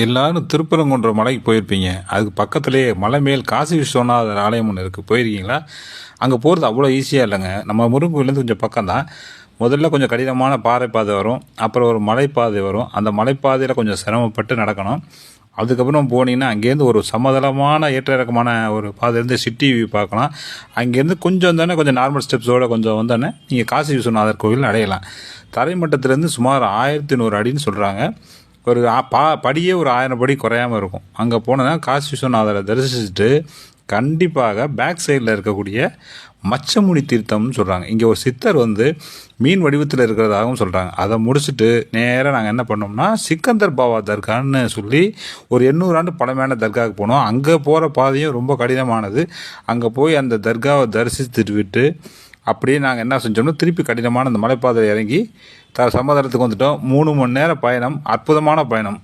எல்லாரும் திருப்பரங்குன்ற மலைக்கு போயிருப்பீங்க. அதுக்கு பக்கத்துலேயே மலை மேல் காசி விஸ்வநாதர் ஆலயம் ஒன்று இருக்குது. போயிருக்கீங்களா? அங்கே போகிறது அவ்வளோ ஈஸியாக இல்லைங்க. நம்ம முருகன் கோயிலேருந்து கொஞ்சம் பக்கம் தான். முதல்ல கொஞ்சம் கடினமான பாறை பாதை வரும், அப்புறம் ஒரு மலைப்பாதை வரும். அந்த மலைப்பாதையில் கொஞ்சம் சிரமப்பட்டு நடக்கணும். அதுக்கப்புறம் போனீங்கன்னா அங்கேருந்து ஒரு சமதளமான ஏற்ற இறக்கமான ஒரு பாதையிலேருந்து சிட்டி வியூ பார்க்கலாம். அங்கேருந்து கொஞ்சம் தானே கொஞ்சம் நார்மல் ஸ்டெப்ஸோடு கொஞ்சம் வந்தோடனே நீங்கள் காசி விஸ்வநாதர் கோவில் அடையலாம். தரைமட்டத்திலேருந்து சுமார் 1100 அடின்னு சொல்கிறாங்க. ஒரு படியே ஒரு 1000 படி குறையாமல் இருக்கும். அங்கே போனால் காசி விஸ்வநாதரை தரிசிச்சுட்டு கண்டிப்பாக பேக் சைடில் இருக்கக்கூடிய மச்சமுனி தீர்த்தம்னு சொல்கிறாங்க. இங்கே ஒரு சித்தர் மீன் வடிவத்தில் இருக்கிறதாகவும் சொல்கிறாங்க. அதை முடிச்சுட்டு நேராக நாங்கள் என்ன பண்ணோம்னா சிக்கந்தர் பாபா தர்கான்னு சொல்லி ஒரு 800 ஆண்டு பழமையான தர்காவுக்கு போனோம். அங்கே போகிற பாதையும் ரொம்ப கடினமானது. அங்கே போய் அந்த தர்காவை தரிசித்துட்டு விட்டு அப்படியே நாங்கள் என்ன செஞ்சோம்னா திருப்பி கடினமான அந்த மலைப்பாதையில் இறங்கி சமதளத்துக்கு வந்துட்டோம். 3 மணி நேரம் பயணம், அற்புதமான பயணம்.